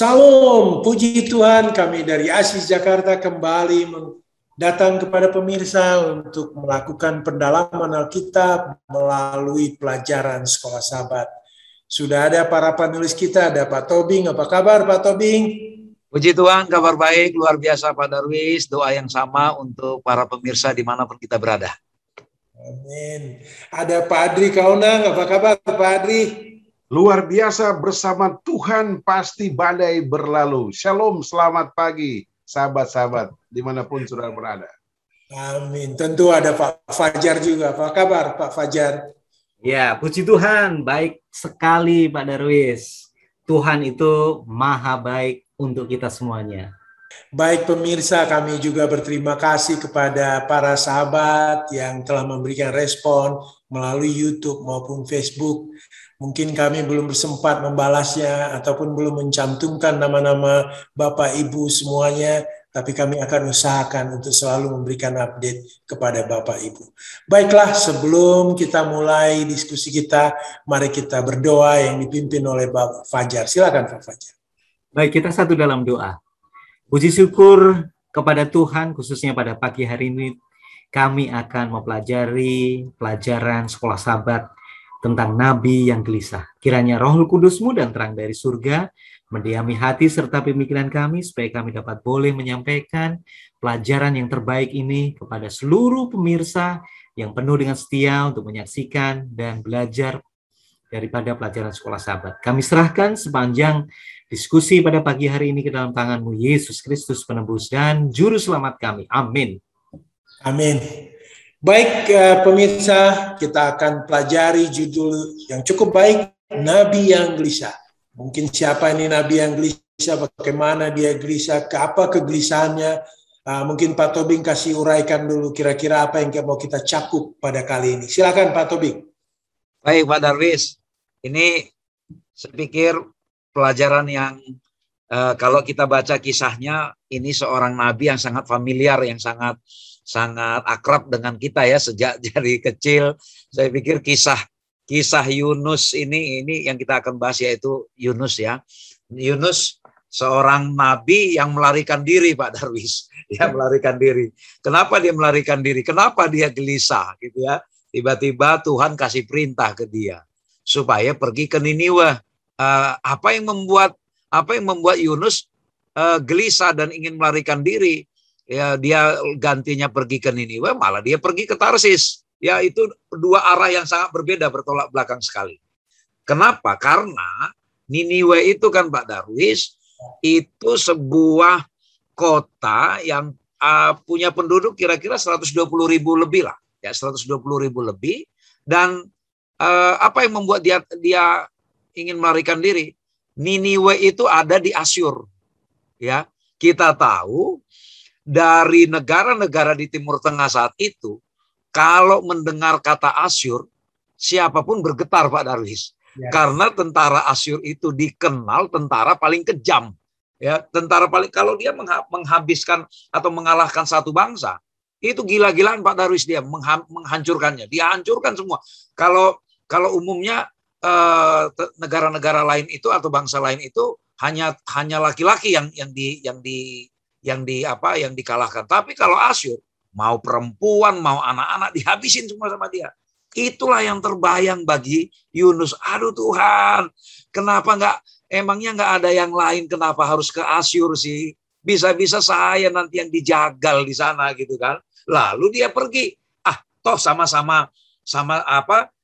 Salam, puji Tuhan, kami dari Asis Jakarta kembali datang kepada pemirsa untuk melakukan pendalaman Alkitab melalui pelajaran Sekolah Sabat. Sudah ada para panelis kita, ada Pak Tobing. Apa kabar Pak Tobing? Puji Tuhan, kabar baik, luar biasa Pak Darwis. Doa yang sama untuk para pemirsa dimanapun kita berada. Amin. Ada Pak Adri Kaunang. Apa kabar Pak Adri? Luar biasa, bersama Tuhan pasti badai berlalu. Shalom, selamat pagi sahabat-sahabat dimanapun saudara berada. Amin. Tentu ada Pak Fajar juga. Apa kabar Pak Fajar? Ya, puji Tuhan, baik sekali Pak Darwis. Tuhan itu maha baik untuk kita semuanya. Baik pemirsa, kami juga berterima kasih kepada para sahabat yang telah memberikan respon melalui YouTube maupun Facebook. Mungkin kami belum bersempat membalasnya ataupun belum mencantumkan nama-nama Bapak Ibu semuanya, tapi kami akan usahakan untuk selalu memberikan update kepada Bapak Ibu. Baiklah, sebelum kita mulai diskusi kita, mari kita berdoa yang dipimpin oleh Bapak Fajar. Silakan Pak Fajar. Baik, kita satu dalam doa. Puji syukur kepada Tuhan, khususnya pada pagi hari ini, kami akan mempelajari pelajaran Sekolah Sabat tentang Nabi yang gelisah. Kiranya Roh Kudus-Mu dan terang dari surga mendiami hati serta pemikiran kami, supaya kami dapat boleh menyampaikan pelajaran yang terbaik ini kepada seluruh pemirsa yang penuh dengan setia untuk menyaksikan dan belajar daripada pelajaran Sekolah Sabat. Kami serahkan sepanjang diskusi pada pagi hari ini ke dalam tangan-Mu, Yesus Kristus penebus dan Juru Selamat kami. Amin. Amin. Baik pemirsa, kita akan pelajari judul yang cukup baik, Nabi yang gelisah. Mungkin siapa ini Nabi yang gelisah, bagaimana dia gelisah, apa kegelisahannya. Mungkin Pak Tobing kasih uraikan dulu kira-kira apa yang mau kita cakup pada kali ini. Silakan Pak Tobing. Baik Pak Darwis, ini saya pikir pelajaran yang kalau kita baca kisahnya, ini seorang Nabi yang sangat familiar, yang sangat akrab dengan kita ya sejak dari kecil. Saya pikir kisah Yunus ini yang kita akan bahas, yaitu Yunus ya. Yunus seorang nabi yang melarikan diri Pak Darwis. Dia melarikan diri. Kenapa dia melarikan diri? Kenapa dia gelisah gitu ya? Tiba-tiba Tuhan kasih perintah ke dia supaya pergi ke Niniwe. Apa yang membuat Yunus gelisah dan ingin melarikan diri? Ya, dia gantinya pergi ke Niniwe, malah dia pergi ke Tarsis. Ya, itu dua arah yang sangat berbeda, bertolak belakang sekali. Kenapa? Karena Niniwe itu kan Pak Darwis, itu sebuah kota yang punya penduduk kira-kira 120.000 lebih lah. Ya, 120.000 lebih. Dan apa yang membuat dia ingin melarikan diri? Niniwe itu ada di Asyur. Ya, kita tahu dari negara-negara di Timur Tengah saat itu, kalau mendengar kata Asyur, siapapun bergetar Pak Darwis. Ya. Karena tentara Asyur itu dikenal tentara paling kejam. Ya, kalau dia menghabiskan atau mengalahkan satu bangsa, itu gila-gilaan Pak Darwis, dia menghancurkannya. Dia hancurkan semua. Kalau umumnya negara-negara lain itu atau bangsa lain itu hanya laki-laki yang dikalahkan. Tapi kalau Asyur, mau perempuan, mau anak-anak, dihabisin semua sama dia. Itulah yang terbayang bagi Yunus. Aduh Tuhan, emangnya nggak ada yang lain, kenapa harus ke Asyur sih? Bisa-bisa saya nanti yang dijagal di sana gitu kan. Lalu dia pergi. Toh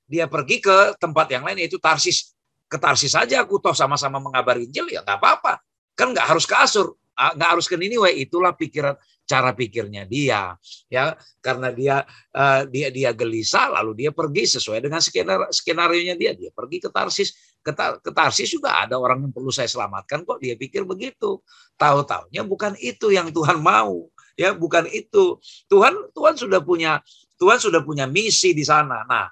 dia pergi ke tempat yang lain, yaitu Tarsis. Ke Tarsis saja aku, toh sama-sama mengabar Injil, ya nggak apa-apa. Kan nggak harus ke Asyur. Nggak harus ke Niniwe. Itulah cara pikirnya dia, ya, karena dia gelisah, lalu dia pergi sesuai dengan skenario-nya dia pergi ke Tarsis. Ke Tarsis juga ada orang yang perlu saya selamatkan kok, dia pikir begitu. Tahu-taunya bukan itu yang Tuhan mau, ya, bukan itu. Tuhan sudah punya misi di sana. Nah,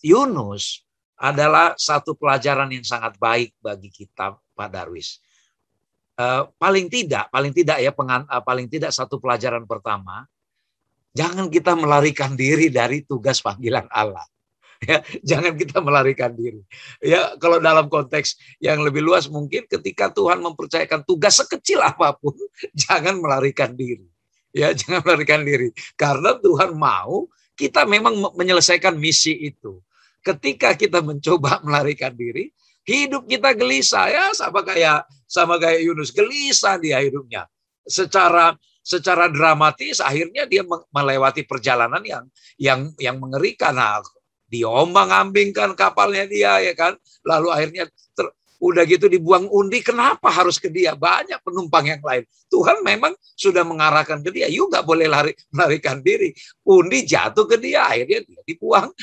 Yunus adalah satu pelajaran yang sangat baik bagi kita Pak Darwis. Paling tidak satu pelajaran pertama, jangan kita melarikan diri dari tugas panggilan Allah. Ya, jangan kita melarikan diri. Ya, kalau dalam konteks yang lebih luas mungkin ketika Tuhan mempercayakan tugas sekecil apapun, jangan melarikan diri. Ya, jangan melarikan diri. Karena Tuhan mau kita memang menyelesaikan misi itu. Ketika kita mencoba melarikan diri, hidup kita gelisah ya, sama kayak Yunus, gelisah dia hidupnya. Secara dramatis akhirnya dia melewati perjalanan yang mengerikan. Nah, diombang-ambingkan kapalnya dia, ya kan. Lalu akhirnya udah gitu dibuang undi. Kenapa harus ke dia? Banyak penumpang yang lain. Tuhan memang sudah mengarahkan ke dia. You nggak boleh melarikan diri. Undi jatuh ke dia. Akhirnya dia dibuang.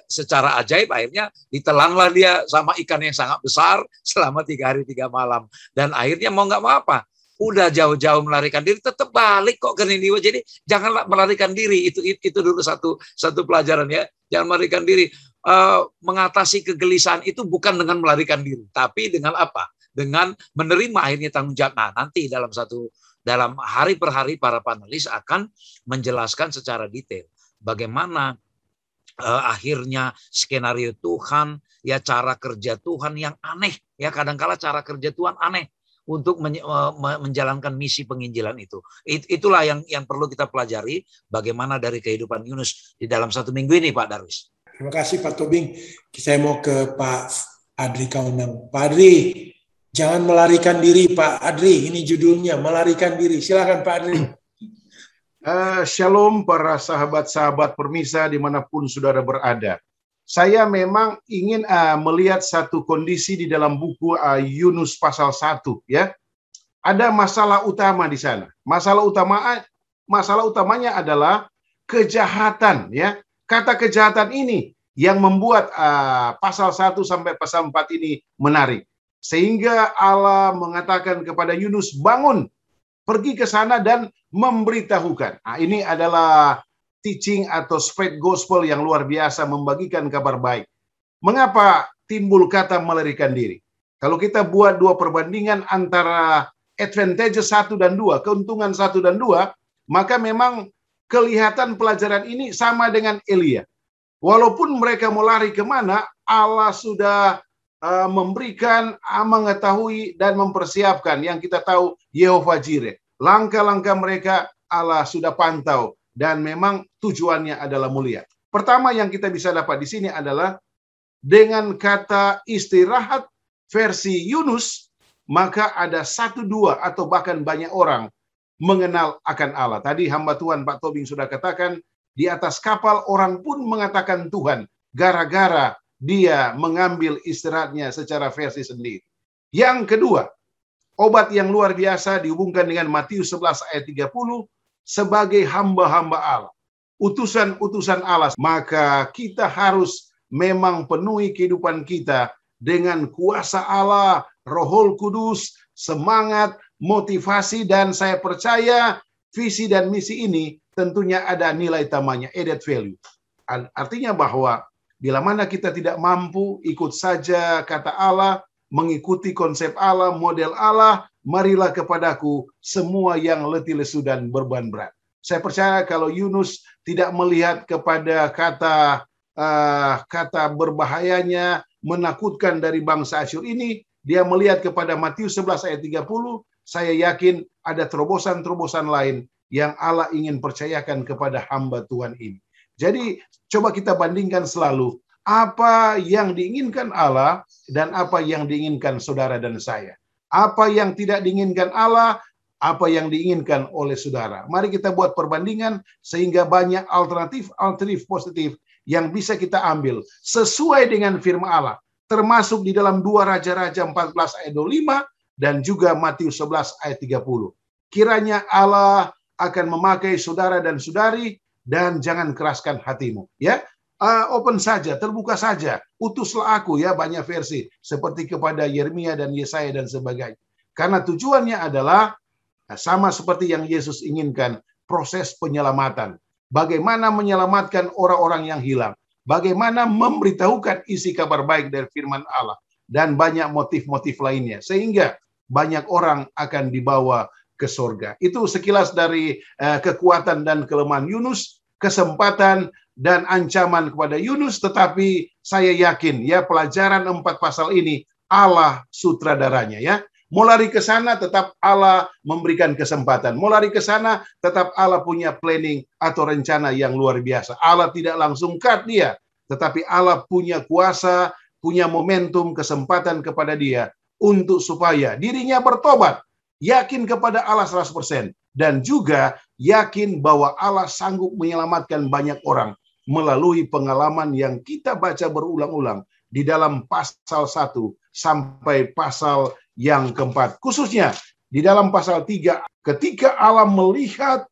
Secara ajaib akhirnya ditelanlah dia sama ikan yang sangat besar selama 3 hari 3 malam. Dan akhirnya mau nggak mau apa? Udah jauh-jauh melarikan diri, tetap balik kok ke Niniwe. Jadi janganlah melarikan diri. Itu dulu satu pelajaran ya. Jangan melarikan diri. Mengatasi kegelisahan itu bukan dengan melarikan diri, tapi dengan apa? Dengan menerima akhirnya tanggung jawab. Nah, nanti dalam hari per hari para panelis akan menjelaskan secara detail bagaimana akhirnya skenario Tuhan, ya cara kerja Tuhan yang aneh. Ya kadangkala cara kerja Tuhan aneh untuk menjalankan misi penginjilan itu. Itulah yang perlu kita pelajari bagaimana dari kehidupan Yunus di dalam 1 minggu ini, Pak Darwis. Terima kasih Pak Tobing. Saya mau ke Pak Adri Kaunang. Pak Adri, jangan melarikan diri Pak Adri. Ini judulnya, melarikan diri. Silakan Pak Adri. Shalom para sahabat-sahabat permisa dimanapun saudara berada. Saya memang ingin melihat satu kondisi di dalam buku Yunus pasal 1 ya. Ada masalah utama di sana. Masalah utamanya adalah kejahatan ya. Kata kejahatan ini yang membuat pasal 1 sampai pasal 4 ini menarik. Sehingga Allah mengatakan kepada Yunus, bangun, pergi ke sana dan memberitahukan. Nah, ini adalah teaching atau spread gospel yang luar biasa, membagikan kabar baik. Mengapa timbul kata melarikan diri? Kalau kita buat 2 perbandingan antara advantages 1 dan 2, keuntungan 1 dan 2, maka memang kelihatan pelajaran ini sama dengan Elia. Walaupun mereka mau lari kemana, Allah sudah memberikan, mengetahui, dan mempersiapkan. Yang kita tahu, Yehova Jireh. Langkah-langkah mereka Allah sudah pantau. Dan memang tujuannya adalah mulia. Pertama yang kita bisa dapat di sini adalah dengan kata istirahat versi Yunus, maka ada 1, 2, atau bahkan banyak orang mengenal akan Allah. Tadi hamba Tuhan Pak Tobing sudah katakan, di atas kapal orang pun mengatakan Tuhan, gara-gara dia mengambil istirahatnya secara versi sendiri. Yang kedua, obat yang luar biasa dihubungkan dengan Matius 11 ayat 30, sebagai hamba-hamba Allah, utusan-utusan Allah, maka kita harus memang penuhi kehidupan kita dengan kuasa Allah, Roh Kudus, semangat, motivasi, dan saya percaya visi dan misi ini tentunya ada nilai tambahnya, added value. Artinya bahwa bila mana kita tidak mampu ikut saja kata Allah, mengikuti konsep Allah, model Allah, marilah kepadaku semua yang letih lesu dan beban berat. Saya percaya kalau Yunus tidak melihat kepada kata berbahayanya, menakutkan dari bangsa Asyur ini, dia melihat kepada Matius 11 ayat 30, saya yakin ada terobosan-terobosan lain yang Allah ingin percayakan kepada hamba Tuhan ini. Jadi coba kita bandingkan selalu apa yang diinginkan Allah dan apa yang diinginkan saudara dan saya. Apa yang tidak diinginkan Allah, apa yang diinginkan oleh saudara. Mari kita buat perbandingan sehingga banyak alternatif positif yang bisa kita ambil sesuai dengan firman Allah. Termasuk di dalam 2 Raja-Raja 14 ayat 25 dan juga Matius 11 ayat 30. Kiranya Allah akan memakai saudara dan saudari dan jangan keraskan hatimu. Ya, open saja, terbuka saja. Utuslah aku ya, banyak versi seperti kepada Yeremia dan Yesaya dan sebagainya. Karena tujuannya adalah sama seperti yang Yesus inginkan, proses penyelamatan. Bagaimana menyelamatkan orang-orang yang hilang. Bagaimana memberitahukan isi kabar baik dari firman Allah. Dan banyak motif-motif lainnya. Sehingga banyak orang akan dibawa ke surga. Itu sekilas dari kekuatan dan kelemahan Yunus. kesempatan dan ancaman kepada Yunus, tetapi saya yakin ya pelajaran 4 pasal ini Allah sutradaranya ya. Mau lari ke sana tetap Allah memberikan kesempatan. Mau lari ke sana tetap Allah punya planning atau rencana yang luar biasa. Allah tidak langsung cut dia, tetapi Allah punya kuasa, punya momentum, kesempatan kepada dia untuk supaya dirinya bertobat, yakin kepada Allah 100%, dan juga yakin bahwa Allah sanggup menyelamatkan banyak orang melalui pengalaman yang kita baca berulang-ulang di dalam pasal 1 sampai pasal yang keempat. Khususnya di dalam pasal 3, ketika Allah melihat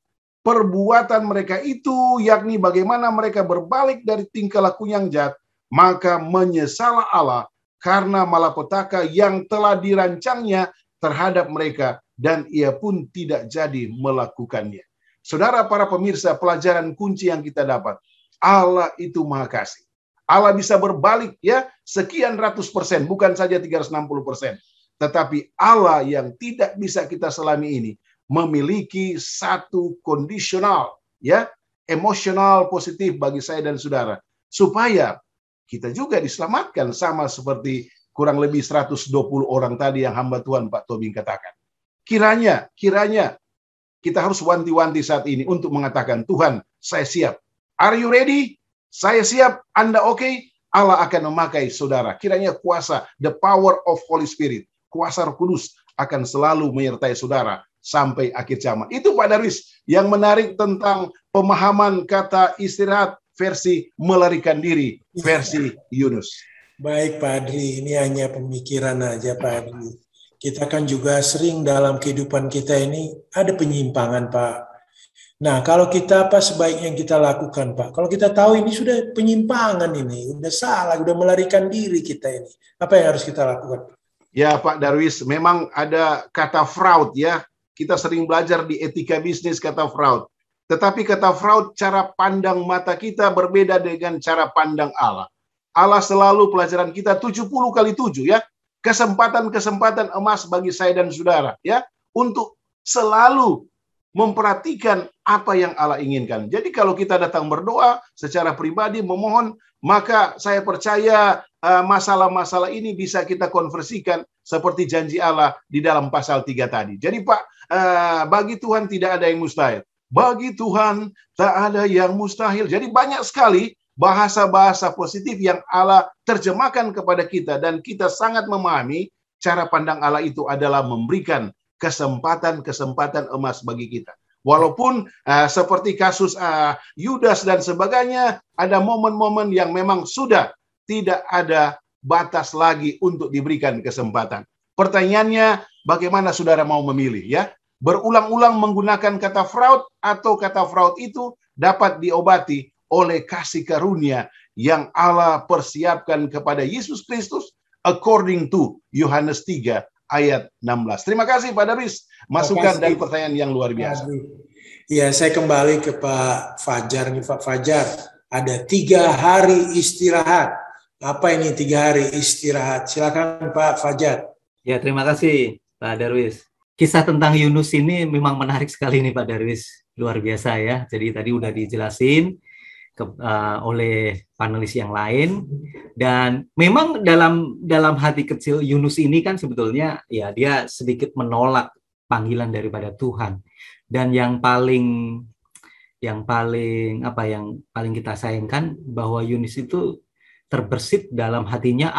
perbuatan mereka itu, yakni bagaimana mereka berbalik dari tingkah laku yang jahat, maka menyesallah Allah karena malapetaka yang telah dirancangnya terhadap mereka, dan ia pun tidak jadi melakukannya. Saudara para pemirsa, pelajaran kunci yang kita dapat, Allah itu Maha Kasih. Allah bisa berbalik ya sekian ratus persen, bukan saja 360%. Tetapi Allah yang tidak bisa kita selami ini memiliki satu kondisional ya, emosional positif bagi saya dan saudara, supaya kita juga diselamatkan sama seperti kurang lebih 120 orang tadi yang hamba Tuhan Pak Tobing katakan. Kiranya kita harus wanti-wanti saat ini untuk mengatakan, Tuhan, saya siap. Are you ready? Saya siap. Anda oke? Allah akan memakai saudara. Kiranya kuasa, the power of Holy Spirit, kuasa Roh Kudus akan selalu menyertai saudara sampai akhir zaman. Itu Pak Darwis yang menarik tentang pemahaman kata istirahat versi melarikan diri, versi Yunus. Baik Pak Adri, ini hanya pemikiran aja Pak Adri. Kita kan juga sering dalam kehidupan kita ini ada penyimpangan Pak. Nah kalau kita apa sebaiknya yang kita lakukan Pak? Kalau kita tahu ini sudah penyimpangan ini, sudah salah, sudah melarikan diri kita ini. Apa yang harus kita lakukan? Ya Pak Darwis, memang ada kata fraud ya. Kita sering belajar di etika bisnis kata fraud. Tetapi kata fraud, cara pandang mata kita berbeda dengan cara pandang Allah. Allah selalu pelajaran kita 70 kali 7 ya. Kesempatan-kesempatan emas bagi saya dan saudara ya. Untuk selalu memperhatikan apa yang Allah inginkan. Jadi kalau kita datang berdoa secara pribadi memohon, maka saya percaya masalah-masalah ini bisa kita konversikan seperti janji Allah di dalam pasal 3 tadi. Jadi Pak, bagi Tuhan tidak ada yang mustahil. Bagi Tuhan tak ada yang mustahil. Jadi banyak sekali bahasa-bahasa positif yang Allah terjemahkan kepada kita, dan kita sangat memahami cara pandang Allah itu adalah memberikan kesempatan-kesempatan emas bagi kita. Walaupun seperti kasus Yudas dan sebagainya, ada momen-momen yang memang sudah tidak ada batas lagi untuk diberikan kesempatan. Pertanyaannya, bagaimana saudara mau memilih ya? Berulang-ulang menggunakan kata fraud, atau kata fraud itu dapat diobati oleh kasih karunia yang Allah persiapkan kepada Yesus Kristus according to Yohanes 3 ayat 16. Terima kasih Pak Darwis, masukan dan pertanyaan yang luar biasa. Ya, saya kembali ke Pak Fajar nih. Pak Fajar, ada 3 hari istirahat. Apa ini 3 hari istirahat? Silakan Pak Fajar. Ya, terima kasih Pak Darwis. Kisah tentang Yunus ini memang menarik sekali nih Pak Darwis, luar biasa ya. Jadi tadi udah dijelasin oleh panelis yang lain, dan memang dalam hati kecil Yunus ini kan sebetulnya ya dia sedikit menolak panggilan daripada Tuhan. Dan yang paling kita sayangkan bahwa Yunus itu terbersit dalam hatinya,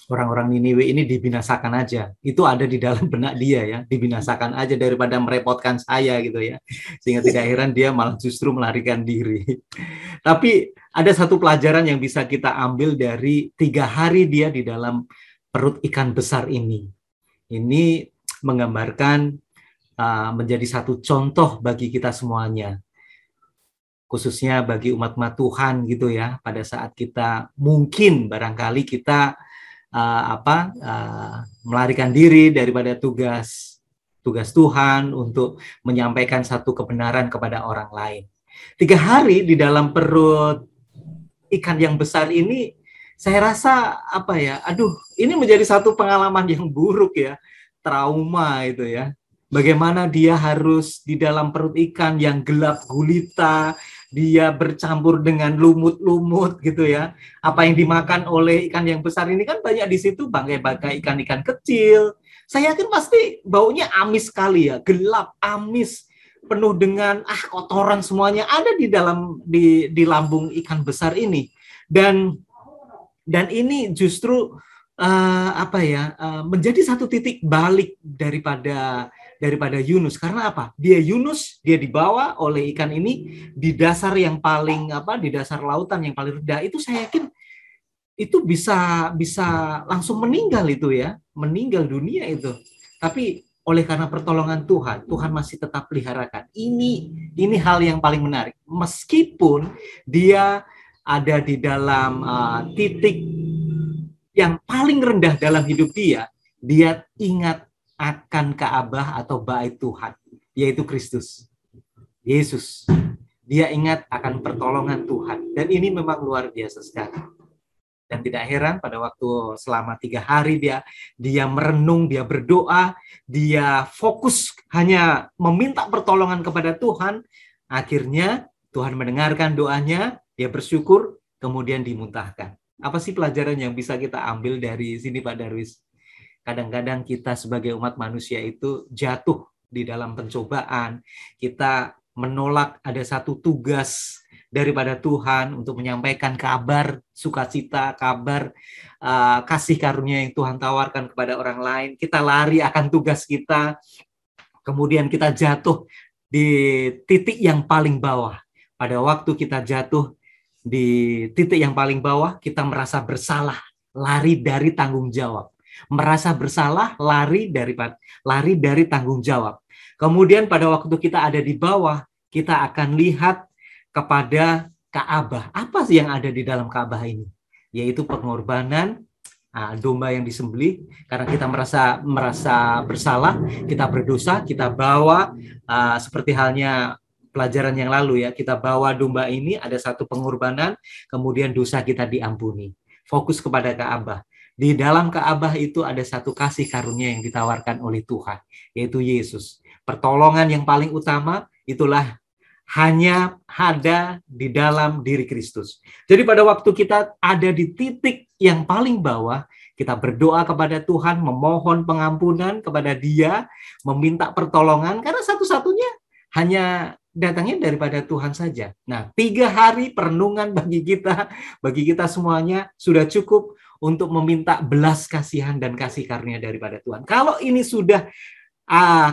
orang-orang Niniwe ini dibinasakan aja. Itu ada di dalam benak dia ya, dibinasakan aja daripada merepotkan saya gitu ya. Sehingga tidak heran dia malah justru melarikan diri. Tapi ada satu pelajaran yang bisa kita ambil dari 3 hari dia di dalam perut ikan besar ini. Ini menggambarkan menjadi satu contoh bagi kita semuanya. Khususnya bagi umat-umat Tuhan gitu ya. Pada saat kita mungkin barangkali kita melarikan diri daripada tugas Tuhan untuk menyampaikan satu kebenaran kepada orang lain. 3 hari di dalam perut ikan yang besar ini, saya rasa ini menjadi satu pengalaman yang buruk ya, trauma itu ya. bagaimana dia harus di dalam perut ikan yang gelap gulita, dia bercampur dengan lumut-lumut gitu ya. Apa yang dimakan oleh ikan yang besar ini kan banyak di situ bangkai-bangkai ikan-ikan kecil. Saya yakin pasti baunya amis sekali ya, gelap, amis, penuh dengan kotoran semuanya ada di dalam di lambung ikan besar ini. Dan ini justru menjadi satu titik balik daripada Yunus. Karena apa? Yunus dia dibawa oleh ikan ini di dasar yang paling di dasar lautan yang paling rendah. Itu saya yakin itu bisa langsung meninggal itu ya, meninggal dunia itu. Tapi oleh karena pertolongan Tuhan, Tuhan masih tetap peliharakan. Ini hal yang paling menarik. Meskipun dia ada di dalam titik yang paling rendah dalam hidup dia ingat akan Ka'bah atau bait Tuhan, yaitu Kristus, Yesus. Dia ingat akan pertolongan Tuhan. Dan ini memang luar biasa sekali. Dan tidak heran pada waktu selama 3 hari dia merenung, dia berdoa, dia fokus hanya meminta pertolongan kepada Tuhan. Akhirnya Tuhan mendengarkan doanya, dia bersyukur, kemudian dimuntahkan. Apa sih pelajaran yang bisa kita ambil dari sini, Pak Darwis? Kadang-kadang kita sebagai umat manusia itu jatuh di dalam pencobaan. Kita menolak ada satu tugas daripada Tuhan untuk menyampaikan kabar sukacita, kabar kasih karunia yang Tuhan tawarkan kepada orang lain. Kita lari akan tugas kita, kemudian kita jatuh di titik yang paling bawah. Pada waktu kita jatuh di titik yang paling bawah, kita merasa bersalah, lari dari tanggung jawab. Merasa bersalah, lari dari tanggung jawab. Kemudian pada waktu kita ada di bawah, kita akan lihat kepada Ka'bah. Apa sih yang ada di dalam Ka'bah ini? Yaitu pengorbanan domba yang disembelih karena kita merasa bersalah, kita berdosa, kita bawa seperti halnya pelajaran yang lalu ya, kita bawa domba ini, ada satu pengorbanan, kemudian dosa kita diampuni. Fokus kepada Ka'bah. Di dalam Ka'bah itu ada satu kasih karunia yang ditawarkan oleh Tuhan, yaitu Yesus. Pertolongan yang paling utama itulah hanya ada di dalam diri Kristus. Jadi pada waktu kita ada di titik yang paling bawah, kita berdoa kepada Tuhan, memohon pengampunan kepada Dia, meminta pertolongan, karena satu-satunya hanya datangnya daripada Tuhan saja. Nah, 3 hari perenungan bagi kita semuanya sudah cukup untuk meminta belas kasihan dan kasih karunia daripada Tuhan. Kalau ini sudah,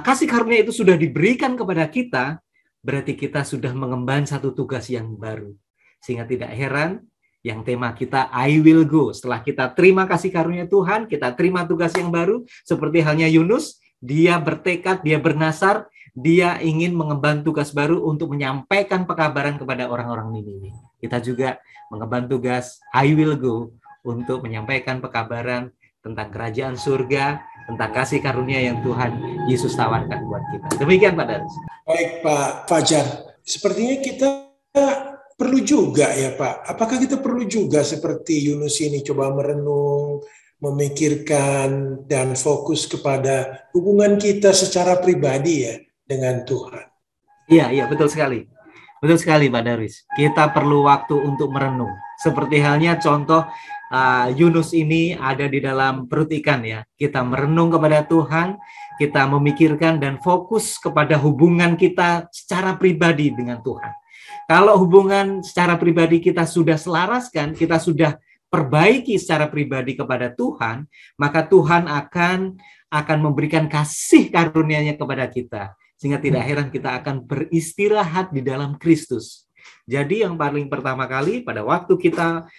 kasih karunia itu sudah diberikan kepada kita, berarti kita sudah mengemban satu tugas yang baru. Sehingga tidak heran yang tema kita I will go. Setelah kita terima kasih karunia Tuhan, kita terima tugas yang baru. Seperti halnya Yunus, dia bertekad, dia bernasar, dia ingin mengemban tugas baru untuk menyampaikan pekabaran kepada orang-orang Niniwe. Kita juga mengemban tugas I will go untuk menyampaikan pekabaran tentang kerajaan surga, tentang kasih karunia yang Tuhan Yesus tawarkan buat kita. Demikian Pak Darwis. Baik Pak Fajar, sepertinya kita perlu juga ya Pak. Apakah kita perlu juga seperti Yunus ini coba merenung, memikirkan dan fokus kepada hubungan kita secara pribadi ya dengan Tuhan? Iya betul sekali. Betul sekali Pak Darwis. Kita perlu waktu untuk merenung. Seperti halnya contoh Yunus ini ada di dalam perut ikan ya. Kita merenung kepada Tuhan, kita memikirkan dan fokus kepada hubungan kita secara pribadi dengan Tuhan. Kalau hubungan secara pribadi kita sudah selaraskan, kita sudah perbaiki secara pribadi kepada Tuhan, maka Tuhan akan memberikan kasih karunia-Nya kepada kita. Sehingga tidak heran kita akan beristirahat di dalam Kristus. Jadi yang paling pertama kali pada waktu kita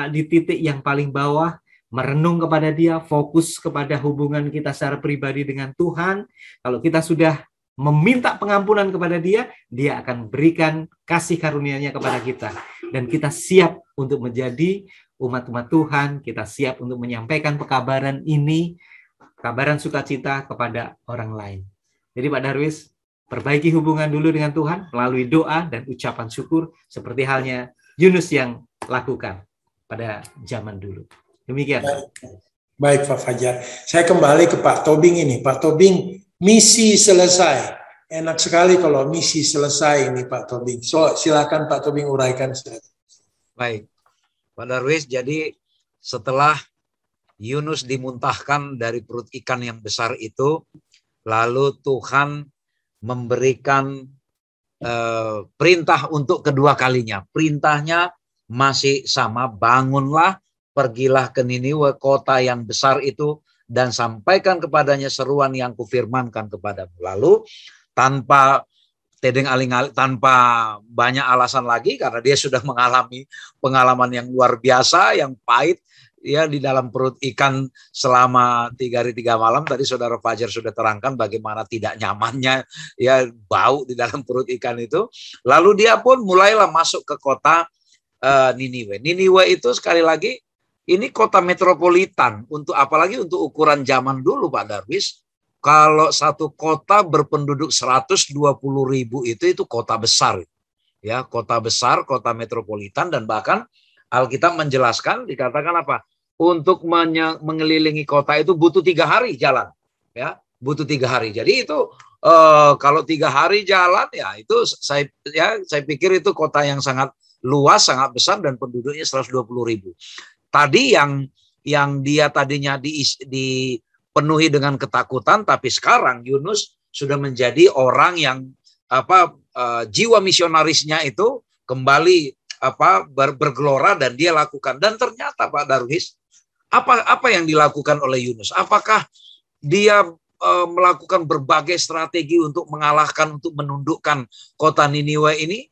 di titik yang paling bawah, merenung kepada Dia, fokus kepada hubungan kita secara pribadi dengan Tuhan. Kalau kita sudah meminta pengampunan kepada Dia, Dia akan berikan kasih karunia-Nya kepada kita. Dan kita siap untuk menjadi umat-umat Tuhan, kita siap untuk menyampaikan pekabaran ini, kabaran sukacita kepada orang lain. Jadi Pak Darwis, perbaiki hubungan dulu dengan Tuhan melalui doa dan ucapan syukur seperti halnya Yunus yang lakukan pada zaman dulu. Demikian. Baik Pak Fajar. Saya kembali ke Pak Tobing ini. Pak Tobing, Misi selesai. Enak sekali kalau misi selesai ini Pak Tobing. So, silakan Pak Tobing uraikan. Baik, Pak Darwis, jadi setelah Yunus dimuntahkan dari perut ikan yang besar itu, lalu Tuhan memberikan perintah untuk kedua kalinya. Perintahnya masih sama, bangunlah, pergilah ke Niniwe, kota yang besar itu, dan sampaikan kepadanya seruan yang kufirmankan kepadamu. Lalu tanpa tedeng aling-aling, tanpa banyak alasan lagi, karena dia sudah mengalami pengalaman yang luar biasa, yang pahit, ya, di dalam perut ikan selama 3 hari 3 malam. Tadi Saudara Fajar sudah terangkan bagaimana tidak nyamannya, ya, bau di dalam perut ikan itu. Lalu dia pun mulailah masuk ke kota Niniwe. Niniwe itu sekali lagi ini kota metropolitan, untuk apalagi untuk ukuran zaman dulu Pak Darwis. Kalau satu kota berpenduduk 120.000 itu kota besar, ya, kota besar, kota metropolitan. Dan bahkan Alkitab menjelaskan, dikatakan apa? Untuk mengelilingi kota itu butuh 3 hari jalan, ya, butuh 3 hari. Jadi itu kalau 3 hari jalan, ya itu saya pikir itu kota yang sangat luas, sangat besar, dan penduduknya 120.000. Tadi yang dia tadinya dipenuhi dengan ketakutan, tapi sekarang Yunus sudah menjadi orang yang jiwa misionarisnya itu kembali bergelora, dan dia lakukan. Dan ternyata Pak Darwis, apa yang dilakukan oleh Yunus? Apakah dia melakukan berbagai strategi untuk mengalahkan, untuk menundukkan kota Niniwe ini,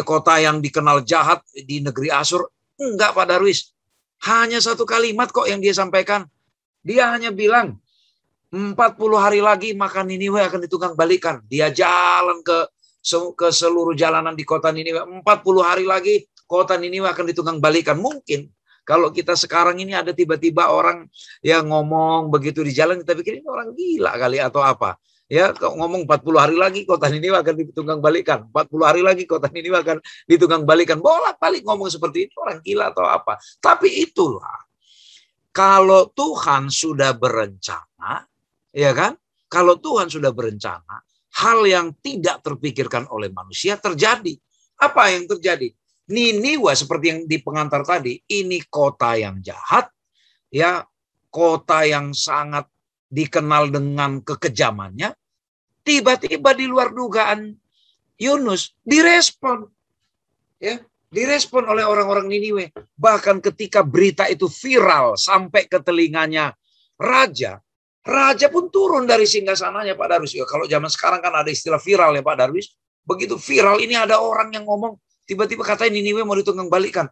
kota yang dikenal jahat di negeri Asyur? Enggak Pak Darwis. Hanya satu kalimat kok yang dia sampaikan. Dia hanya bilang 40 hari lagi maka Niniwe akan ditunggang balikan. Dia jalan ke seluruh jalanan di kota Niniwe. 40 hari lagi kota Niniwe akan ditunggang balikan. Mungkin kalau kita sekarang ini ada tiba-tiba orang yang ngomong begitu di jalan, kita pikir ini orang gila kali atau apa. Ya, ngomong 40 hari lagi kota Niniwe akan ditunggang balikan. 40 hari lagi kota Niniwe akan ditunggang balikan. Bolak-balik ngomong seperti ini, orang gila atau apa. Tapi itulah, kalau Tuhan sudah berencana, ya kan? Kalau Tuhan sudah berencana, hal yang tidak terpikirkan oleh manusia terjadi. Apa yang terjadi? Niniwe seperti yang di pengantar tadi, ini kota yang jahat, ya, kota yang sangat dikenal dengan kekejamannya. Tiba-tiba di luar dugaan Yunus direspon, ya, direspon oleh orang-orang Niniwe. Bahkan ketika berita itu viral sampai ke telinganya raja pun turun dari singgasananya Pak Darwis. Ya, kalau zaman sekarang kan ada istilah viral ya Pak Darwis. Begitu viral ini ada orang yang ngomong, tiba-tiba katanya Niniwe mau ditunggang balikan.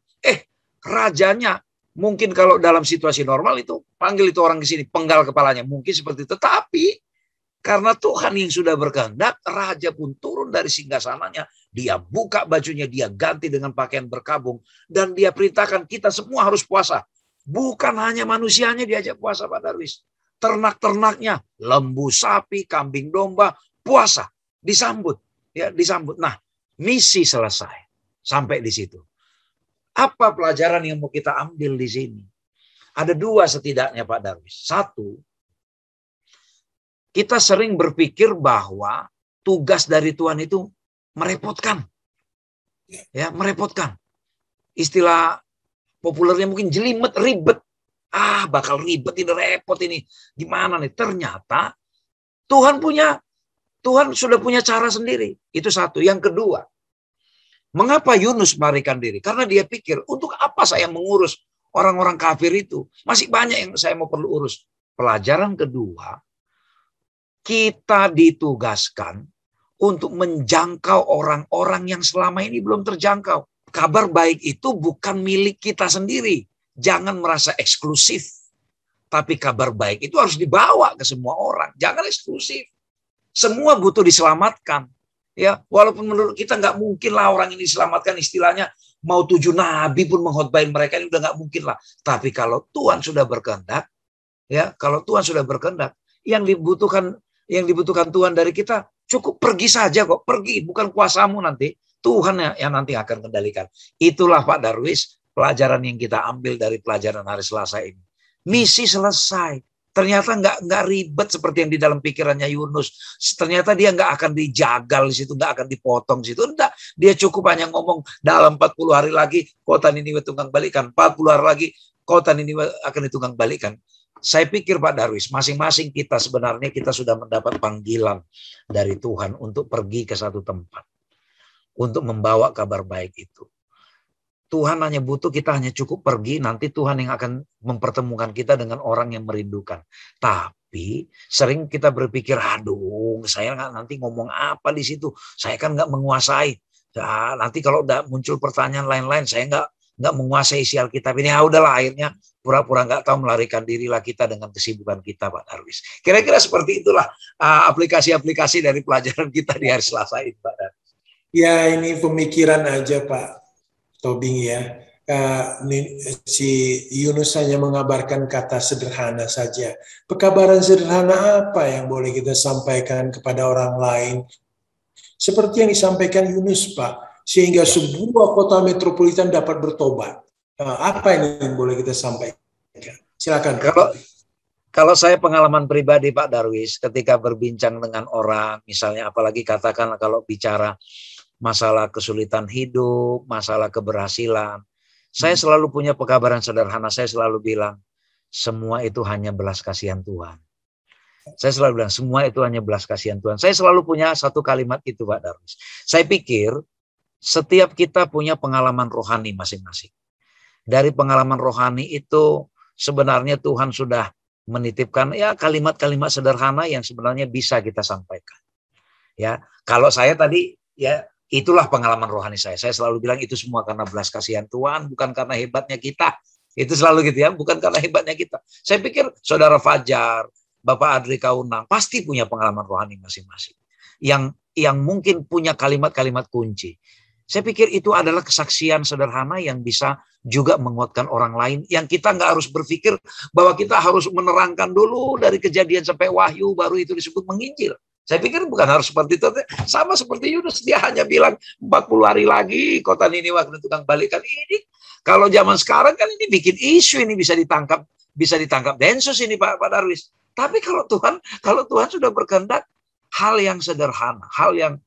Rajanya mungkin kalau dalam situasi normal itu panggil itu orang ke sini, penggal kepalanya, mungkin seperti itu. Tapi karena Tuhan yang sudah berkehendak, raja pun turun dari singgasananya. Dia buka bajunya, dia ganti dengan pakaian berkabung, dan dia perintahkan kita semua harus puasa. Bukan hanya manusianya diajak puasa Pak Darwis. Ternak-ternaknya, lembu, sapi, kambing, domba, puasa, disambut, ya, disambut. Nah, misi selesai sampai di situ. Apa pelajaran yang mau kita ambil di sini? Ada 2 setidaknya Pak Darwis. 1, kita sering berpikir bahwa tugas dari Tuhan itu merepotkan. Ya, merepotkan. Istilah populernya mungkin jelimet, ribet. Bakal ribet ini, repot ini. Gimana nih? Ternyata Tuhan sudah punya cara sendiri. Itu 1. Yang kedua, mengapa Yunus melarikan diri? Karena dia pikir, untuk apa saya mengurus orang-orang kafir itu? Masih banyak yang saya mau perlu urus. Pelajaran kedua, kita ditugaskan untuk menjangkau orang-orang yang selama ini belum terjangkau. Kabar baik itu bukan milik kita sendiri. Jangan merasa eksklusif. Tapi kabar baik itu harus dibawa ke semua orang. Jangan eksklusif. Semua butuh diselamatkan. Ya, walaupun menurut kita nggak mungkin lah orang ini diselamatkan, istilahnya mau 7 nabi pun mengkhotbahin mereka ini udah nggak mungkin lah. Tapi kalau Tuhan sudah berkehendak, ya, kalau Tuhan sudah berkehendak, yang dibutuhkan Tuhan dari kita cukup pergi saja kok, pergi, bukan kuasamu nanti, Tuhan yang nanti akan kendalikan. Itulah Pak Darwis pelajaran yang kita ambil dari pelajaran hari Selasa ini. Misi selesai, Ternyata nggak ribet seperti yang di dalam pikirannya Yunus. Ternyata dia nggak akan dijagal di situ, nggak akan dipotong di situ. Enggak, dia cukup hanya ngomong dalam 40 hari lagi kota Niniwe tunggang balikan, 40 hari lagi kota Niniwe akan ditunggang balikan. Saya pikir Pak Darwis, masing-masing kita sebenarnya kita sudah mendapat panggilan dari Tuhan untuk pergi ke satu tempat, untuk membawa kabar baik itu. Tuhan hanya butuh, kita hanya cukup pergi, nanti Tuhan yang akan mempertemukan kita dengan orang yang merindukan. Tapi sering kita berpikir, aduh saya nanti ngomong apa di situ, saya kan nggak menguasai. Nah, nanti kalau udah muncul pertanyaan lain-lain, saya nggak menguasai isi Alkitab ini. Ya udahlah, akhirnya pura-pura nggak tahu, melarikan dirilah kita dengan kesibukan kita, Pak Darwis. Kira-kira seperti itulah aplikasi-aplikasi dari pelajaran kita di hari Selasa ini, Pak Darwis. Ya, ini pemikiran aja Pak Tobing ya. Si Yunus hanya mengabarkan kata sederhana saja. Pekabaran sederhana apa yang boleh kita sampaikan kepada orang lain? Seperti yang disampaikan Yunus, Pak, sehingga sebuah kota metropolitan dapat bertobat. Apa ini yang boleh kita sampaikan? Silakan. Kalau saya pengalaman pribadi Pak Darwis, ketika berbincang dengan orang, misalnya apalagi katakanlah kalau bicara masalah kesulitan hidup, masalah keberhasilan, saya selalu punya pekabaran sederhana. Saya selalu bilang, semua itu hanya belas kasihan Tuhan. Saya selalu bilang, semua itu hanya belas kasihan Tuhan. Saya selalu punya satu kalimat itu, Pak Darwis. Saya pikir, setiap kita punya pengalaman rohani masing-masing. Dari pengalaman rohani itu, sebenarnya Tuhan sudah menitipkan ya kalimat-kalimat sederhana yang sebenarnya bisa kita sampaikan. Ya, kalau saya tadi, ya itulah pengalaman rohani saya. Saya selalu bilang itu semua karena belas kasihan Tuhan, bukan karena hebatnya kita. Itu selalu gitu ya, bukan karena hebatnya kita. Saya pikir Saudara Fajar, Bapak Adri Kaunang pasti punya pengalaman rohani masing-masing. Yang mungkin punya kalimat-kalimat kunci. Saya pikir itu adalah kesaksian sederhana yang bisa juga menguatkan orang lain. Yang kita nggak harus berpikir bahwa kita harus menerangkan dulu dari Kejadian sampai Wahyu, baru itu disebut menginjil. Saya pikir bukan harus seperti itu. Sama seperti Yunus, dia hanya bilang 40 hari lagi kota Niniwe akan ditunggang balikan. Ini kalau zaman sekarang kan ini bikin isu, ini bisa ditangkap Densus ini Pak Darwis. Tapi kalau Tuhan sudah berkehendak, hal yang sederhana, hal yang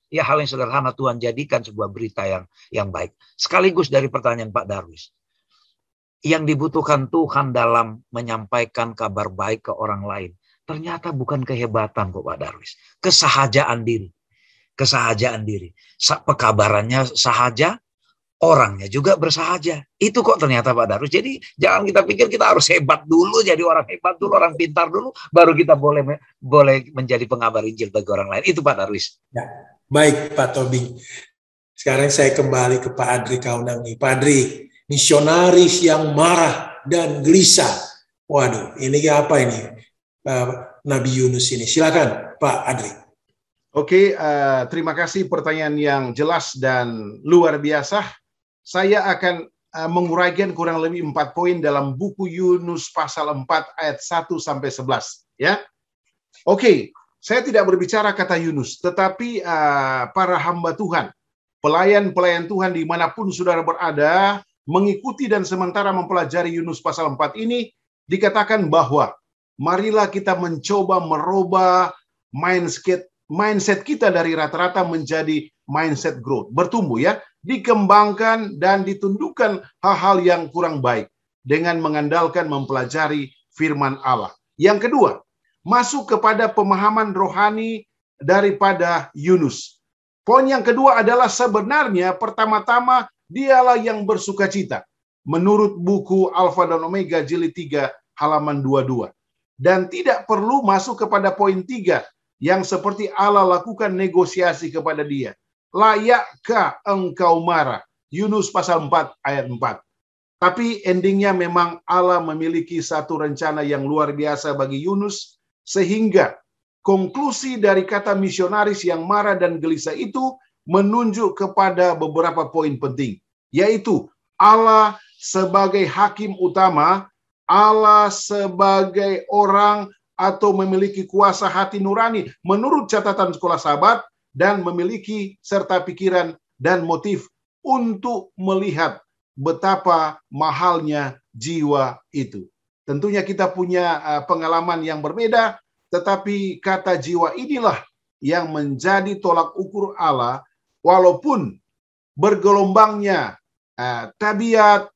sederhana Tuhan jadikan sebuah berita yang baik. Sekaligus dari pertanyaan Pak Darwis, yang dibutuhkan Tuhan dalam menyampaikan kabar baik ke orang lain, ternyata bukan kehebatan kok Pak Darwis. Kesahajaan diri. Pekabarannya sahaja, orangnya juga bersahaja. Itu kok ternyata Pak Darwis. Jadi jangan kita pikir kita harus hebat dulu, jadi orang hebat dulu, orang pintar dulu, baru kita boleh menjadi pengabar Injil bagi orang lain. Itu Pak Darwis. Ya, baik Pak Tobing. Sekarang saya kembali ke Pak Adri Kaunang nih. Pak Adri, misionaris yang marah dan gelisah. Waduh, ini apa ini? Nabi Yunus ini. Silakan Pak Adri. Oke, terima kasih pertanyaan yang jelas dan luar biasa. Saya akan menguraikan kurang lebih 4 poin dalam buku Yunus pasal 4 ayat 1 sampai 11. Ya, oke. Saya tidak berbicara kata Yunus, tetapi para hamba Tuhan, pelayan-pelayan Tuhan dimanapun saudara berada, mengikuti dan sementara mempelajari Yunus pasal 4 ini, dikatakan bahwa marilah kita mencoba merubah mindset kita dari rata-rata menjadi mindset growth. Bertumbuh ya, dikembangkan dan ditundukkan hal-hal yang kurang baik dengan mengandalkan mempelajari firman Allah. Yang kedua, masuk kepada pemahaman rohani daripada Yunus. Poin yang kedua adalah sebenarnya pertama-tama dialah yang bersukacita. Menurut buku Alfa dan Omega jilid 3 halaman 22. Dan tidak perlu masuk kepada poin 3 yang seperti Allah lakukan negosiasi kepada dia. Layakkah engkau marah? Yunus pasal 4 ayat 4. Tapi endingnya memang Allah memiliki satu rencana yang luar biasa bagi Yunus, sehingga konklusi dari kata misionaris yang marah dan gelisah itu menunjuk kepada beberapa poin penting, yaitu Allah sebagai hakim utama, Allah sebagai orang atau memiliki kuasa hati nurani menurut catatan Sekolah Sahabat, dan memiliki serta pikiran dan motif untuk melihat betapa mahalnya jiwa itu. Tentunya kita punya pengalaman yang berbeda, tetapi kata jiwa inilah yang menjadi tolak ukur Allah, walaupun bergelombangnya tabiat,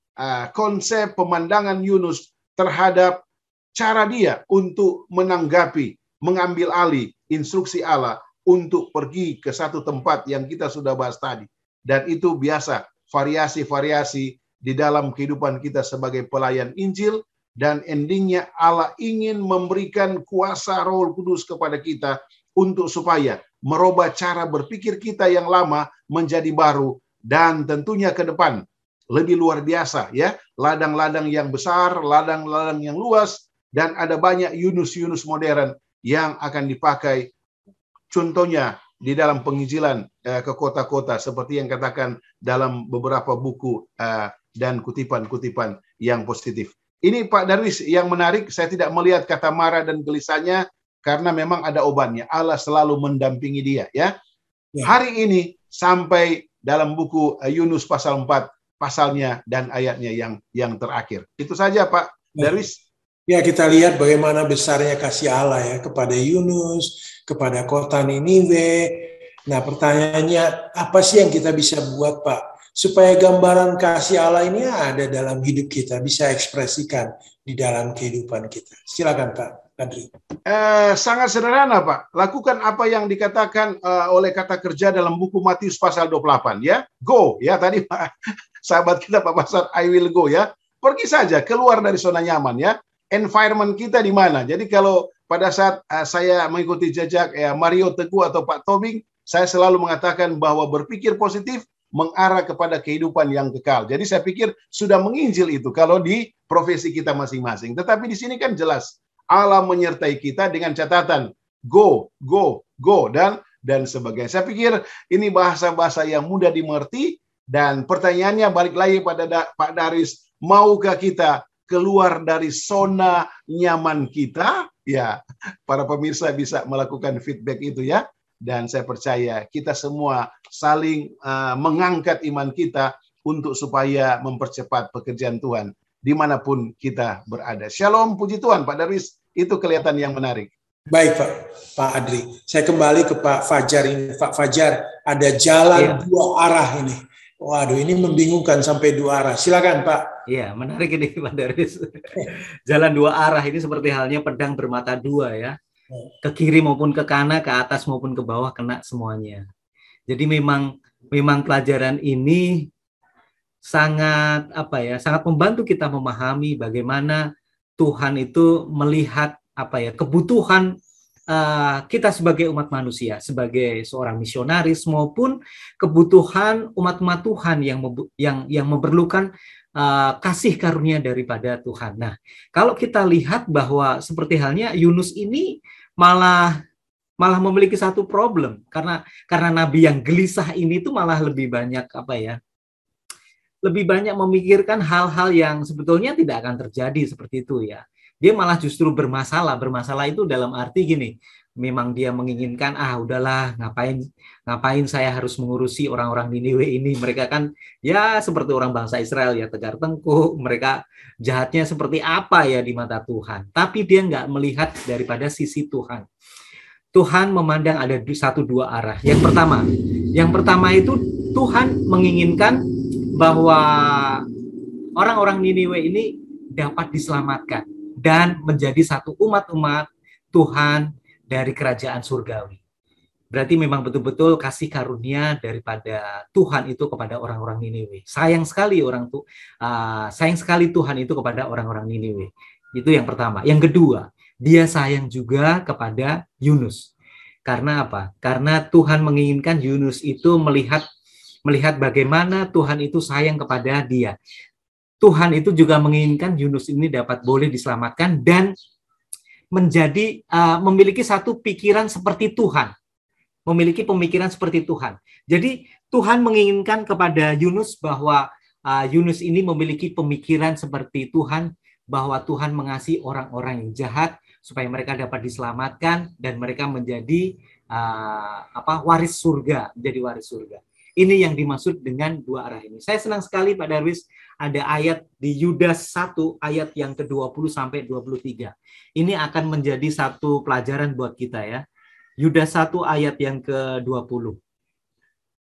konsep pemandangan Yunus terhadap cara dia untuk menanggapi, mengambil alih instruksi Allah untuk pergi ke satu tempat yang kita sudah bahas tadi. Dan itu biasa, variasi-variasi di dalam kehidupan kita sebagai pelayan Injil, dan endingnya Allah ingin memberikan kuasa Roh Kudus kepada kita untuk supaya merubah cara berpikir kita yang lama menjadi baru, dan tentunya ke depan lebih luar biasa ya, ladang-ladang yang besar, ladang-ladang yang luas, dan ada banyak Yunus-Yunus modern yang akan dipakai contohnya di dalam penginjilan ke kota-kota seperti yang katakan dalam beberapa buku dan kutipan-kutipan yang positif. Ini Pak Darwis yang menarik, saya tidak melihat kata marah dan gelisahnya karena memang ada obatnya. Allah selalu mendampingi dia ya. Hari ini sampai dalam buku Yunus pasal 4 pasalnya dan ayatnya yang terakhir. Itu saja Pak Darwis. Ya, kita lihat bagaimana besarnya kasih Allah ya kepada Yunus, kepada kota Niniwe. Nah, pertanyaannya apa sih yang kita bisa buat Pak supaya gambaran kasih Allah ini ada dalam hidup kita, bisa ekspresikan di dalam kehidupan kita. Silakan Pak Andri. Sangat sederhana Pak. Lakukan apa yang dikatakan oleh kata kerja dalam buku Matius pasal 28 ya. Go ya, tadi Pak sahabat kita Pak Pastor, I will go ya. Pergi saja, keluar dari zona nyaman ya. Environment kita di mana. Jadi kalau pada saat saya mengikuti jejak Mario Teguh atau Pak Tobing, saya selalu mengatakan bahwa berpikir positif mengarah kepada kehidupan yang kekal. Jadi saya pikir sudah menginjil itu kalau di profesi kita masing-masing. Tetapi di sini kan jelas Allah menyertai kita dengan catatan go, go, go dan sebagainya. Saya pikir ini bahasa-bahasa yang mudah dimengerti, dan pertanyaannya balik lagi pada Pak Darwis, maukah kita keluar dari zona nyaman kita? Ya, para pemirsa bisa melakukan feedback itu ya. Dan saya percaya kita semua saling mengangkat iman kita untuk supaya mempercepat pekerjaan Tuhan dimanapun kita berada. Shalom, puji Tuhan Pak Darwis, itu kelihatan yang menarik. Baik Pak Adri, saya kembali ke Pak Fajar ini. Pak Fajar, ada jalan dua arah ini. Waduh, ini membingungkan sampai dua arah. Silakan Pak. Iya, menarik ini Pak Darwis. Jalan dua arah ini seperti halnya pedang bermata dua ya. Ke kiri maupun ke kanan, ke atas maupun ke bawah kena semuanya. Jadi memang pelajaran ini sangat sangat membantu kita memahami bagaimana Tuhan itu melihat kebutuhan kita sebagai umat manusia, sebagai seorang misionaris, maupun kebutuhan umat-umat Tuhan yang memerlukan kasih karunia daripada Tuhan. Nah, kalau kita lihat bahwa seperti halnya Yunus ini malah memiliki satu problem karena nabi yang gelisah ini tuh malah lebih banyak lebih banyak memikirkan hal-hal yang sebetulnya tidak akan terjadi seperti itu ya. Dia malah justru bermasalah itu dalam arti gini, memang dia menginginkan udahlah, ngapain saya harus mengurusi orang-orang Niniwe ini, mereka kan ya seperti orang bangsa Israel ya, tegar tengkuk, mereka jahatnya seperti apa ya di mata Tuhan. Tapi dia nggak melihat daripada sisi Tuhan. Tuhan memandang ada satu dua arah. Yang pertama itu Tuhan menginginkan bahwa orang-orang Niniwe ini dapat diselamatkan dan menjadi satu umat-umat Tuhan dari kerajaan surgawi. Berarti memang betul-betul kasih karunia daripada Tuhan itu kepada orang-orang Niniwe. Sayang sekali Tuhan itu kepada orang-orang Niniwe. Itu yang pertama. Yang kedua, dia sayang juga kepada Yunus. Karena apa? Karena Tuhan menginginkan Yunus itu melihat bagaimana Tuhan itu sayang kepada dia. Tuhan itu juga menginginkan Yunus ini dapat boleh diselamatkan dan memiliki satu pikiran seperti Tuhan. Memiliki pemikiran seperti Tuhan. Jadi Tuhan menginginkan kepada Yunus bahwa Yunus ini memiliki pemikiran seperti Tuhan, bahwa Tuhan mengasihi orang-orang yang jahat supaya mereka dapat diselamatkan dan mereka menjadi waris surga, menjadi waris surga. Ini yang dimaksud dengan dua arah ini. Saya senang sekali Pak Darwis ada ayat di Yudas 1 ayat yang ke-20 sampai 23. Ini akan menjadi satu pelajaran buat kita ya. Yudas 1 ayat yang ke-20.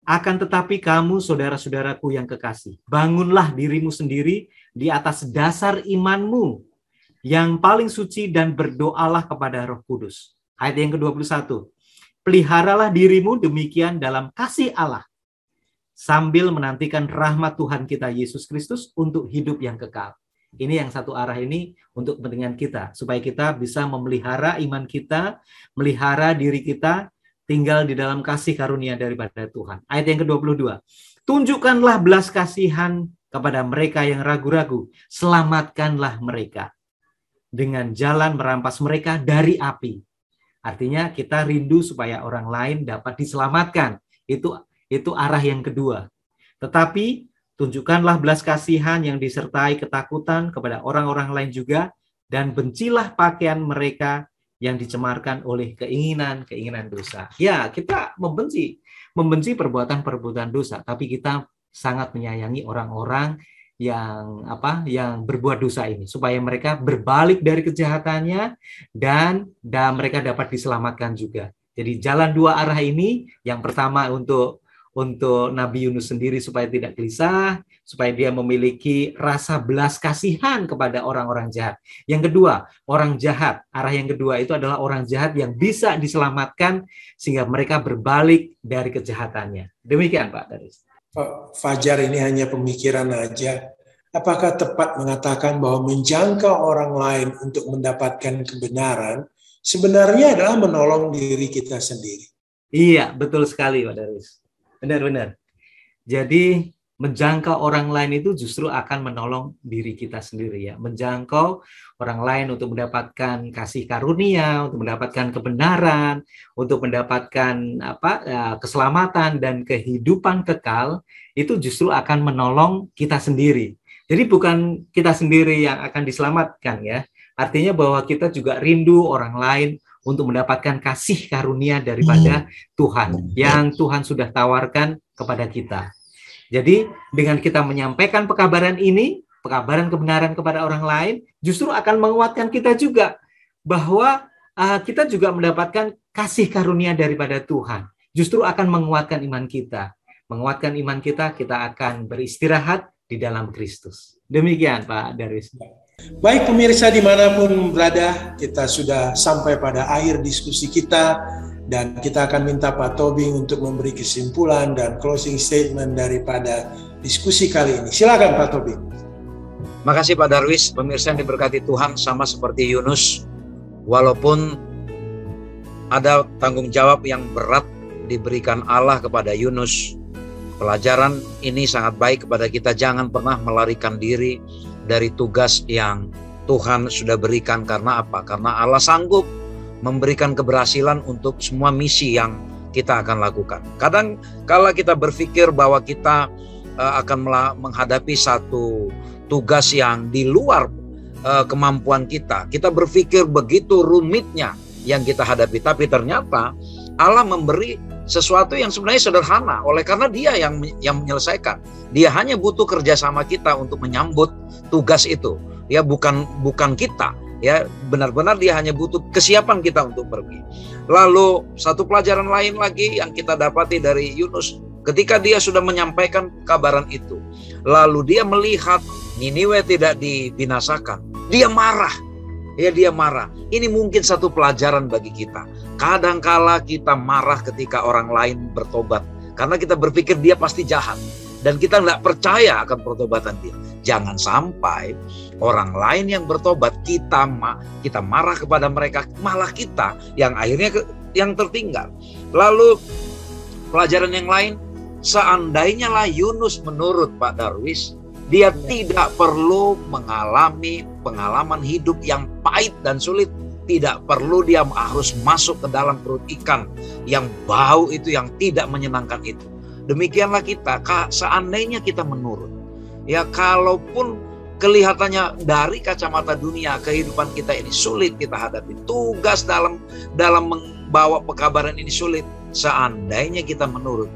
Akan tetapi kamu saudara-saudaraku yang kekasih, bangunlah dirimu sendiri di atas dasar imanmu yang paling suci dan berdoalah kepada Roh Kudus. Ayat yang ke-21. Peliharalah dirimu demikian dalam kasih Allah, sambil menantikan rahmat Tuhan kita Yesus Kristus untuk hidup yang kekal. Ini yang satu arah ini untuk kepentingan kita, supaya kita bisa memelihara iman kita, melihara diri kita, tinggal di dalam kasih karunia daripada Tuhan. Ayat yang ke-22. Tunjukkanlah belas kasihan kepada mereka yang ragu-ragu, selamatkanlah mereka dengan jalan merampas mereka dari api. Artinya kita rindu supaya orang lain dapat diselamatkan. Itu arah yang kedua. Tetapi tunjukkanlah belas kasihan yang disertai ketakutan kepada orang-orang lain juga, dan bencilah pakaian mereka yang dicemarkan oleh keinginan dosa. Ya, kita membenci perbuatan-perbuatan dosa, tapi kita sangat menyayangi orang-orang yang berbuat dosa ini, supaya mereka berbalik dari kejahatannya dan mereka dapat diselamatkan juga. Jadi jalan dua arah ini, yang pertama untuk Nabi Yunus sendiri supaya tidak gelisah, supaya dia memiliki rasa belas kasihan kepada orang-orang jahat. Yang kedua, orang jahat. Arah yang kedua itu adalah orang jahat yang bisa diselamatkan sehingga mereka berbalik dari kejahatannya. Demikian Pak Daris. Pak Fajar, ini hanya pemikiran aja. Apakah tepat mengatakan bahwa menjangkau orang lain untuk mendapatkan kebenaran sebenarnya adalah menolong diri kita sendiri? Iya, betul sekali Pak Daris. Benar-benar. Jadi menjangkau orang lain itu justru akan menolong diri kita sendiri ya. Menjangkau orang lain untuk mendapatkan kasih karunia, untuk mendapatkan kebenaran, untuk mendapatkan keselamatan dan kehidupan kekal, itu justru akan menolong kita sendiri. Jadi bukan kita sendiri yang akan diselamatkan ya. Artinya bahwa kita juga rindu orang lain untuk mendapatkan kasih karunia daripada Tuhan yang Tuhan sudah tawarkan kepada kita. Jadi dengan kita menyampaikan pekabaran ini, pekabaran kebenaran kepada orang lain, justru akan menguatkan kita juga bahwa kita juga mendapatkan kasih karunia daripada Tuhan. Justru akan menguatkan iman kita. Menguatkan iman kita, kita akan beristirahat di dalam Kristus. Demikian Pak Darwis. Baik pemirsa dimanapun berada, kita sudah sampai pada akhir diskusi kita dan kita akan minta Pak Tobing untuk memberi kesimpulan dan closing statement daripada diskusi kali ini. Silakan Pak Tobing. Makasih Pak Darwis, pemirsa yang diberkati Tuhan, sama seperti Yunus, walaupun ada tanggung jawab yang berat diberikan Allah kepada Yunus, pelajaran ini sangat baik kepada kita. Jangan pernah melarikan diri dari tugas yang Tuhan sudah berikan. Karena apa? Karena Allah sanggup memberikan keberhasilan untuk semua misi yang kita akan lakukan. Kadang kala kita berpikir bahwa kita akan menghadapi satu tugas yang di luar kemampuan kita, kita berpikir begitu rumitnya yang kita hadapi. Tapi ternyata Allah memberi sesuatu yang sebenarnya sederhana, oleh karena Dia yang menyelesaikan. Dia hanya butuh kerjasama kita untuk menyambut tugas itu. Ya, bukan kita. Ya, benar-benar Dia hanya butuh kesiapan kita untuk pergi. Lalu satu pelajaran lain lagi yang kita dapati dari Yunus, ketika dia sudah menyampaikan kabaran itu, lalu dia melihat Niniwe tidak dibinasakan, dia marah. Ya, dia marah. Ini mungkin satu pelajaran bagi kita. Kadangkala kita marah ketika orang lain bertobat, karena kita berpikir dia pasti jahat, dan kita tidak percaya akan pertobatan dia. Jangan sampai orang lain yang bertobat, kita marah kepada mereka, malah kita yang akhirnya yang tertinggal. Lalu pelajaran yang lain, seandainya lah Yunus menurut Pak Darwis, dia tidak perlu mengalami pengalaman hidup yang pahit dan sulit. Tidak perlu dia harus masuk ke dalam perut ikan yang bau itu, yang tidak menyenangkan itu. Demikianlah kita, seandainya kita menurut. Ya, kalaupun kelihatannya dari kacamata dunia kehidupan kita ini sulit kita hadapi, tugas dalam membawa pekabaran ini sulit, seandainya kita menurut,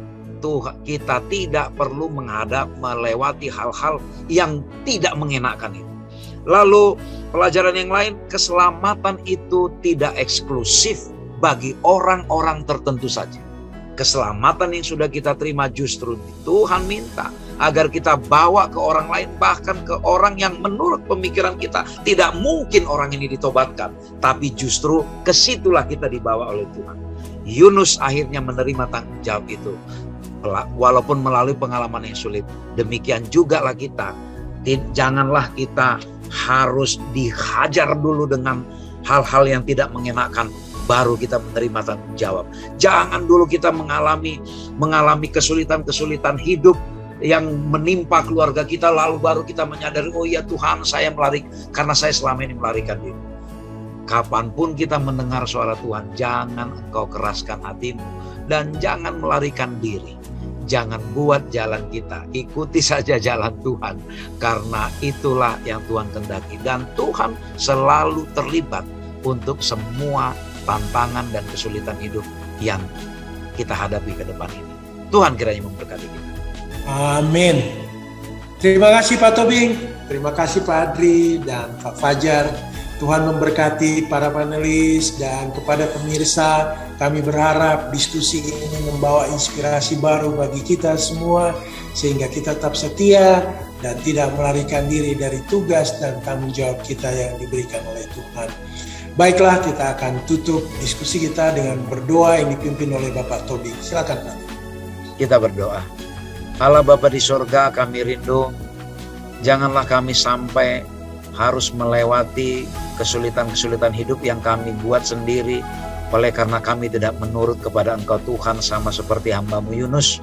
kita tidak perlu melewati hal-hal yang tidak mengenakan itu. Lalu pelajaran yang lain, keselamatan itu tidak eksklusif bagi orang-orang tertentu saja. Keselamatan yang sudah kita terima justru Tuhan minta agar kita bawa ke orang lain, bahkan ke orang yang menurut pemikiran kita tidak mungkin orang ini ditobatkan. Tapi justru kesitulah kita dibawa oleh Tuhan. Yunus akhirnya menerima tanggung jawab itu. Walaupun melalui pengalaman yang sulit. Demikian juga lah kita. Janganlah kita harus dihajar dulu dengan hal-hal yang tidak mengenakan, baru kita menerima tanggung jawab. Jangan dulu kita mengalami kesulitan-kesulitan hidup yang menimpa keluarga kita, lalu baru kita menyadari, oh ya Tuhan, saya karena saya selama ini melarikan diri. Kapanpun kita mendengar suara Tuhan, jangan engkau keraskan hatimu dan jangan melarikan diri. Jangan buat jalan kita, ikuti saja jalan Tuhan, karena itulah yang Tuhan kehendaki. Dan Tuhan selalu terlibat untuk semua tantangan dan kesulitan hidup yang kita hadapi ke depan ini. Tuhan kiranya memberkati kita. Amin. Terima kasih Pak Tobing, terima kasih Pak Adri dan Pak Fajar. Tuhan memberkati para panelis dan kepada pemirsa. Kami berharap diskusi ini membawa inspirasi baru bagi kita semua, sehingga kita tetap setia dan tidak melarikan diri dari tugas dan tanggung jawab kita yang diberikan oleh Tuhan. Baiklah, kita akan tutup diskusi kita dengan berdoa yang dipimpin oleh Bapak Tobing. Silakan Pak. Kita berdoa. Allah Bapa di sorga, kami rindu, janganlah kami sampai harus melewati kesulitan-kesulitan hidup yang kami buat sendiri, oleh karena kami tidak menurut kepada Engkau Tuhan, sama seperti hamba-Mu Yunus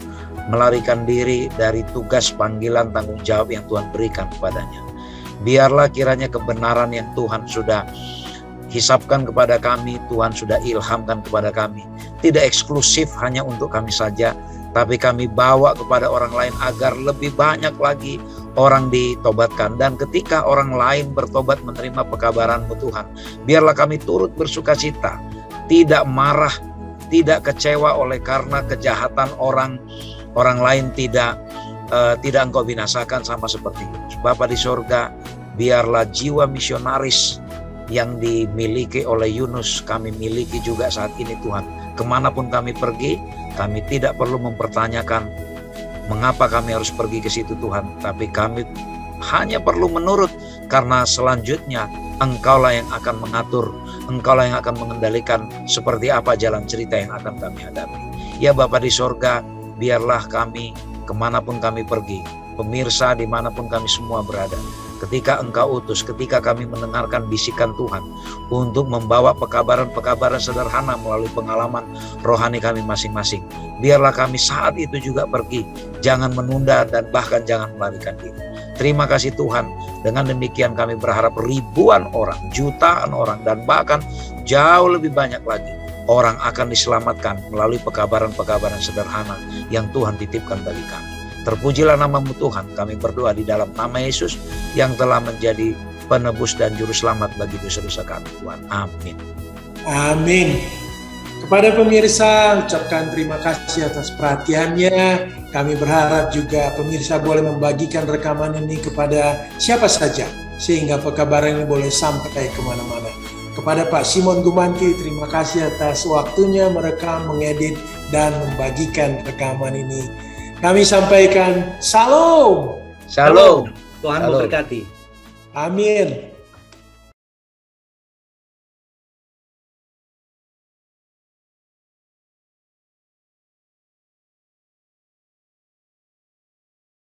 melarikan diri dari tugas panggilan tanggung jawab yang Tuhan berikan kepadanya. Biarlah kiranya kebenaran yang Tuhan sudah hisapkan kepada kami, Tuhan sudah ilhamkan kepada kami, tidak eksklusif hanya untuk kami saja, tapi kami bawa kepada orang lain agar lebih banyak lagi orang ditobatkan. Dan ketika orang lain bertobat menerima pekabaran-Mu Tuhan, biarlah kami turut bersuka cita, tidak marah, tidak kecewa oleh karena kejahatan orang lain tidak Engkau binasakan, sama seperti itu. Bapa di sorga, biarlah jiwa misionaris yang dimiliki oleh Yunus kami miliki juga saat ini Tuhan. Kemanapun kami pergi, kami tidak perlu mempertanyakan mengapa kami harus pergi ke situ Tuhan, tapi kami hanya perlu menurut, karena selanjutnya Engkaulah yang akan mengatur, Engkaulah yang akan mengendalikan seperti apa jalan cerita yang akan kami hadapi. Ya Bapa di sorga, biarlah kami kemanapun kami pergi, pemirsa dimanapun kami semua berada, ketika Engkau utus, ketika kami mendengarkan bisikan Tuhan untuk membawa pekabaran-pekabaran sederhana melalui pengalaman rohani kami masing-masing, biarlah kami saat itu juga pergi, jangan menunda dan bahkan jangan melarikan diri. Terima kasih Tuhan, dengan demikian kami berharap ribuan orang, jutaan orang, dan bahkan jauh lebih banyak lagi orang akan diselamatkan melalui pekabaran-pekabaran sederhana yang Tuhan titipkan bagi kami. Terpujilah nama-Mu Tuhan, kami berdoa di dalam nama Yesus yang telah menjadi penebus dan juru selamat bagi dosa-dosa kami Tuhan. Amin. Amin. Kepada pemirsa, ucapkan terima kasih atas perhatiannya. Kami berharap juga pemirsa boleh membagikan rekaman ini kepada siapa saja, sehingga pekabaran ini boleh sampai kemana-mana. Kepada Pak Simon Gumanti, terima kasih atas waktunya merekam, mengedit, dan membagikan rekaman ini. Kami sampaikan Shalom. Shalom. Tuhan memberkati. Amin.